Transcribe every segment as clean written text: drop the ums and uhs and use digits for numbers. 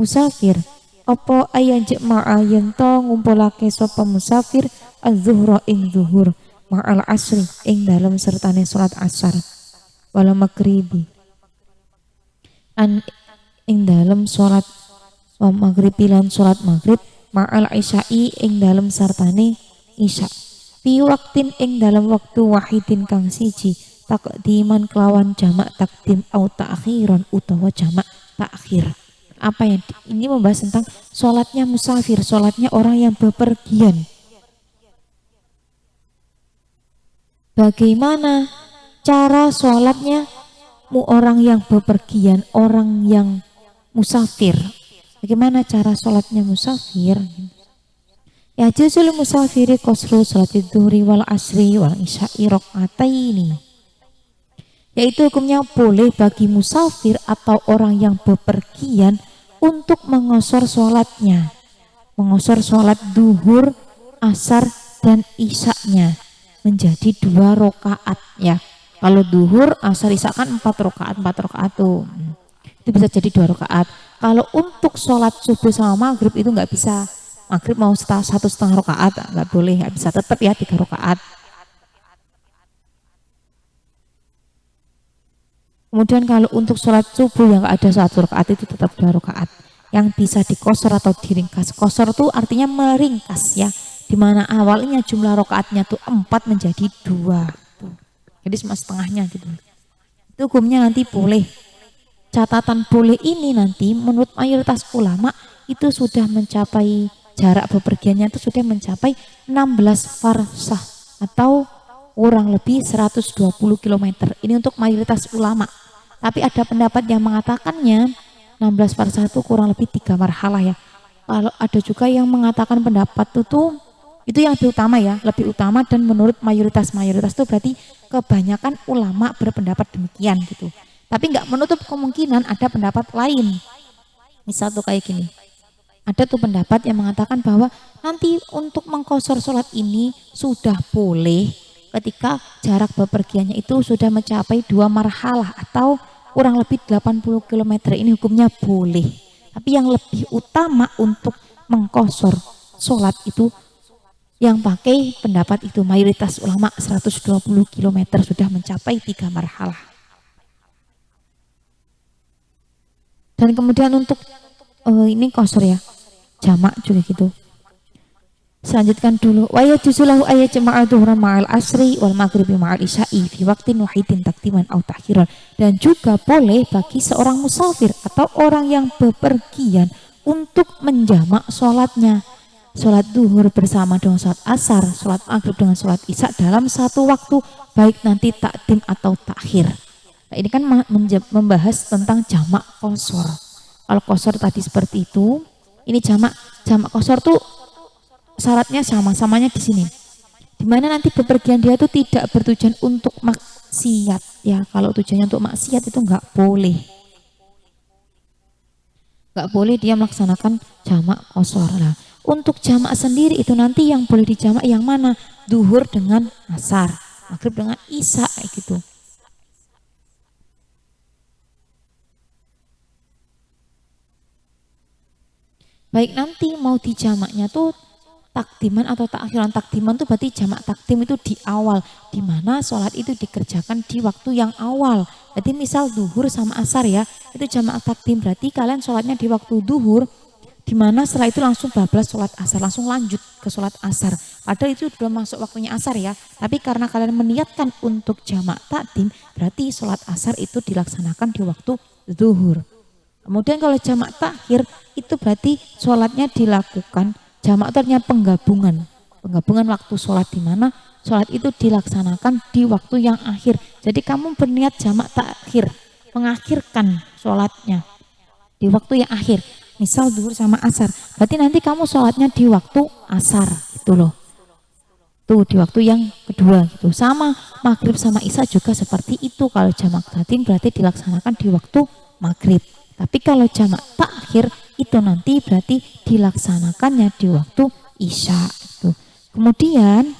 musafir. Apa ayan jek ma'a yen to ngumpulake sapa musafir az-zuhra ing zuhur ma'al asri ing dalem sertane salat asar wala maghribi an ing dalem salat maghrib lan salat maghrib ma'al isya'i ing dalem sartane isya fi waktin ing dalem waktu wahidin kang siji takdiman kelawan jamak takdim au ta'khiran utawa jamak takhir. Apa yang ini membahas tentang sholatnya musafir, sholatnya orang yang bepergian. Bagaimana cara sholatnya orang yang bepergian, orang yang musafir? Bagaimana cara sholatnya musafir? Ya juzul musafiri qasru sholatid dhuhri wal asri wal isya'i raqataini. Yaitu hukumnya boleh bagi musafir atau orang yang bepergian untuk mengosor sholatnya, mengosor sholat duhur, asar dan isya-nya menjadi 2 rakaat ya. Kalau duhur, asar, isya kan 4 rakaat tuh, itu bisa jadi 2 rakaat. Kalau untuk sholat subuh sama maghrib itu nggak bisa, maghrib mau 1,5 rakaat nggak boleh, nggak bisa, tetap ya 3 rakaat. Kemudian kalau untuk sholat subuh yang nggak ada 1 rakaat itu tetap 2 rakaat yang bisa dikosor atau diringkas. Kosor itu artinya meringkas ya, dimana awalnya jumlah rakaatnya tuh 4 menjadi 2 tuh. Jadi cuma setengahnya gitu. Itu hukumnya nanti boleh. Catatan boleh ini nanti menurut mayoritas ulama itu sudah mencapai jarak bepergiannya itu sudah mencapai 16 farsah atau kurang lebih 120 km. Ini untuk mayoritas ulama. Tapi ada pendapat yang mengatakannya 16 farsah itu kurang lebih 3 marhalah ya. Kalau ada juga yang mengatakan pendapat itu yang lebih utama ya, lebih utama, dan menurut mayoritas itu berarti kebanyakan ulama berpendapat demikian gitu. Tapi nggak menutup kemungkinan ada pendapat lain. Misal tuh kayak gini. Ada tuh pendapat yang mengatakan bahwa nanti untuk mengkosor sholat ini sudah boleh ketika jarak bepergiannya itu sudah mencapai 2 marhalah atau kurang lebih 80 km. Ini hukumnya boleh. Tapi yang lebih utama untuk mengkosor sholat itu yang pakai pendapat itu mayoritas ulama 120 km sudah mencapai 3 marhalah. Dan kemudian untuk ini kosor ya, jamak juga gitu. Selanjutkan dulu wa yajuzulahu ayat jama'ah dhuhra ma'al asri wal maghribi ma'al isya'i fi waqtin wahidin takdiman au ta'khiran. Dan juga boleh bagi seorang musafir atau orang yang bepergian untuk menjamak sholatnya, sholat duhur bersama dengan sholat asar, sholat maghrib dengan sholat isya dalam satu waktu, baik nanti takdim atau takhir. Nah, ini kan membahas tentang jamak qasar. Kalau qasar tadi seperti itu, ini jamak qasar tuh syaratnya samanya di sini. Dimana nanti bepergian dia itu tidak bertujuan untuk maksiat ya. Kalau tujuannya untuk maksiat itu nggak boleh. Nggak boleh dia melaksanakan jamak qasar. Nah, untuk jamak sendiri itu nanti yang boleh dijamak yang mana? Duhur dengan asar, maghrib dengan isya gitu. Baik nanti mau dijamaknya tuh takdiman atau takhiran. Takdiman tuh berarti jamak takdim itu di awal, di mana sholat itu dikerjakan di waktu yang awal. Jadi misal duhur sama asar ya, itu jamak takdim, berarti kalian sholatnya di waktu duhur, di mana setelah itu langsung bablas sholat asar, langsung lanjut ke sholat asar. Padahal itu belum masuk waktunya asar ya, tapi karena kalian meniatkan untuk jamak takdim, berarti sholat asar itu dilaksanakan di waktu duhur. Kemudian kalau jamak takhir itu berarti sholatnya dilakukan, jamak itu artinya penggabungan waktu sholat, di mana sholat itu dilaksanakan di waktu yang akhir. Jadi kamu berniat jamak takhir, mengakhirkan sholatnya di waktu yang akhir. Misal duhur sama asar, berarti nanti kamu sholatnya di waktu asar gitu loh. Tuh di waktu yang kedua gitu. Sama maghrib sama isya juga seperti itu. Kalau jamak takdim berarti dilaksanakan di waktu maghrib. Tapi kalau jamak takhir itu nanti berarti dilaksanakannya di waktu isya gitu. Kemudian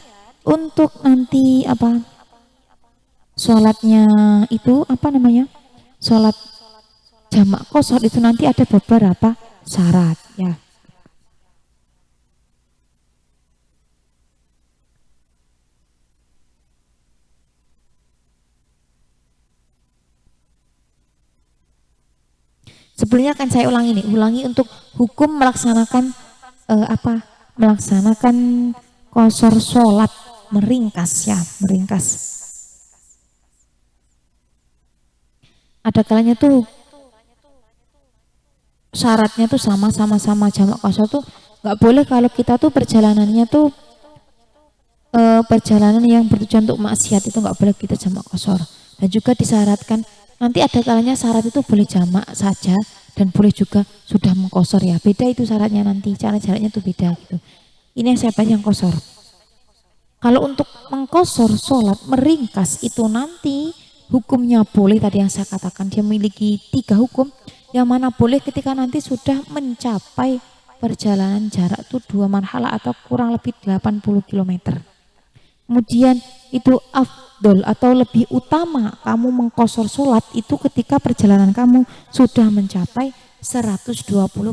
untuk nanti apa? Sholatnya itu apa namanya? Sholat jamak qasar itu nanti ada beberapa syarat ya. Sebelumnya akan saya ulangi untuk hukum melaksanakan melaksanakan qashar sholat, meringkas ya, meringkas. Ada kalanya tuh syaratnya tuh sama jamak qashar tuh nggak boleh kalau kita tuh perjalanannya tuh perjalanan yang bertujuan untuk maksiat, itu nggak boleh kita jamak qashar. Dan juga disyaratkan nanti ada kalanya syarat itu boleh jamak saja dan boleh juga sudah mengqashar ya, beda itu syaratnya, nanti syaratnya tuh beda gitu. Ini yang saya bahas yang qashar. Kalau untuk mengqashar sholat, meringkas itu nanti hukumnya boleh, tadi yang saya katakan dia memiliki 3 hukum. Yang mana boleh ketika nanti sudah mencapai perjalanan jarak itu 2 marhalah atau kurang lebih 80 km. Kemudian itu afdol atau lebih utama kamu mengqashar sholat itu ketika perjalanan kamu sudah mencapai 120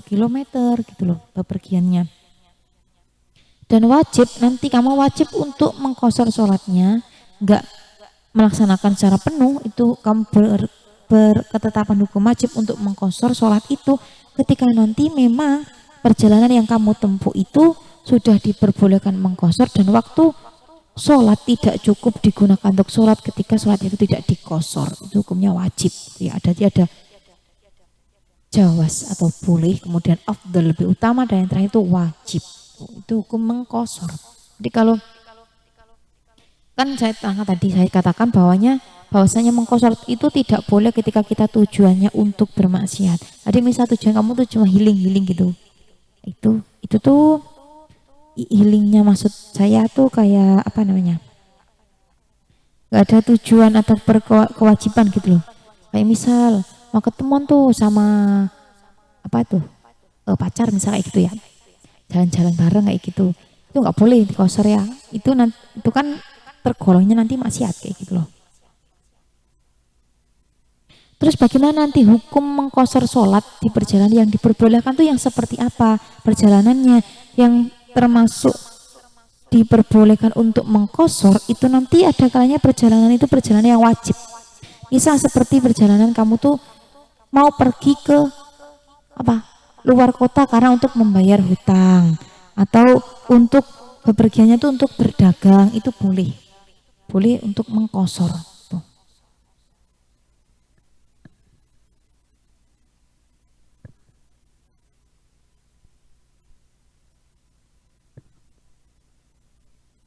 km gitu loh bepergiannya. Dan wajib, nanti kamu wajib untuk mengqashar sholatnya, enggak melaksanakan secara penuh, itu kamu berketetapan hukum wajib untuk mengqashar sholat itu ketika nanti memang perjalanan yang kamu tempuh itu sudah diperbolehkan mengqashar dan waktu sholat tidak cukup digunakan untuk sholat ketika sholat itu tidak diqashar, itu hukumnya wajib ya. Ada jawaz atau boleh, kemudian afdal lebih utama, dan yang terakhir itu wajib, itu hukum mengqashar. Jadi kalau kan saya katakan bahwasanya mengqashar itu tidak boleh ketika kita tujuannya untuk bermaksiat. Jadi misal tujuan kamu tuh cuma healing gitu, itu tuh healingnya maksud saya tuh kayak apa namanya, nggak ada tujuan atau kewajiban gitu loh. Kayak misal mau ketemuan tuh sama apa tuh pacar misal kayak gitu ya, jalan-jalan bareng kayak gitu, itu nggak boleh diqashar ya. Itu kan tergolongnya nanti maksiat kayak gitu loh. Terus bagaimana nanti hukum mengqashar sholat di perjalanan yang diperbolehkan tuh yang seperti apa perjalanannya? Yang termasuk diperbolehkan untuk mengqashar itu nanti ada kalanya perjalanan itu perjalanan yang wajib. Misal seperti perjalanan kamu tuh mau pergi ke luar kota karena untuk membayar hutang atau untuk bepergiannya tuh untuk berdagang, itu boleh untuk mengqashar.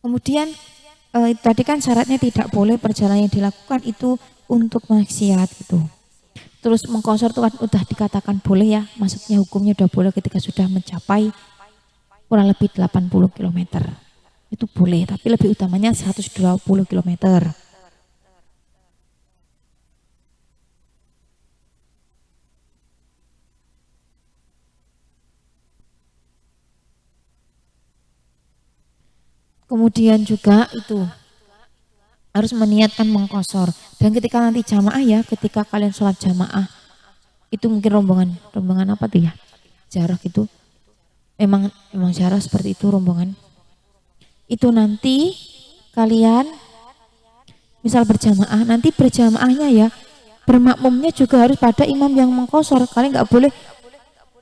Kemudian tadi kan syaratnya tidak boleh perjalanan yang dilakukan itu untuk maksiat gitu. Terus mengqashar itu kan udah dikatakan boleh ya, maksudnya hukumnya udah boleh ketika sudah mencapai kurang lebih 80 km. Itu boleh, tapi lebih utamanya 120 km. Kemudian juga itu harus meniatkan mengqashar. Dan ketika nanti jamaah ya, ketika kalian sholat jamaah itu mungkin rombongan apa tuh ya, jarak itu memang jarak seperti itu rombongan. Itu nanti kalian misal berjamaah, nanti berjamaahnya ya bermakmumnya juga harus pada imam yang mengqashar. Kalian nggak boleh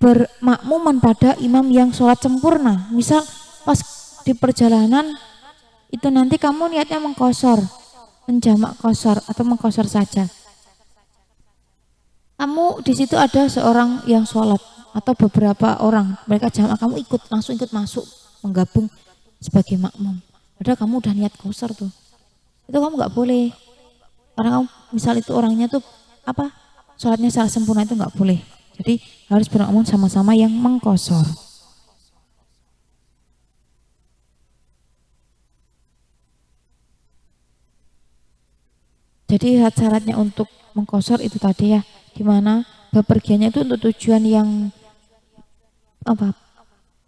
bermakmuman pada imam yang sholat sempurna. Misal pas di perjalanan itu nanti kamu niatnya mengqashar, menjamak qashar atau mengqashar saja. Kamu di situ ada seorang yang sholat atau beberapa orang, mereka jamak, kamu langsung ikut masuk menggabung sebagai makmum. Padahal kamu udah niat qashar tuh. Itu kamu nggak boleh. Karena kamu misal itu orangnya tuh sholatnya secara sempurna, itu nggak boleh. Jadi harus bermakmum sama-sama yang mengqashar. Jadi syaratnya untuk mengqashar itu tadi ya, dimana bepergiannya itu untuk tujuan yang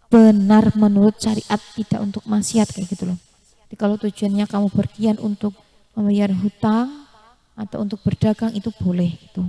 benar menurut syariat, tidak untuk maksiat kayak gitu loh. Jadi kalau tujuannya kamu pergian untuk membayar hutang atau untuk berdagang itu boleh gitu.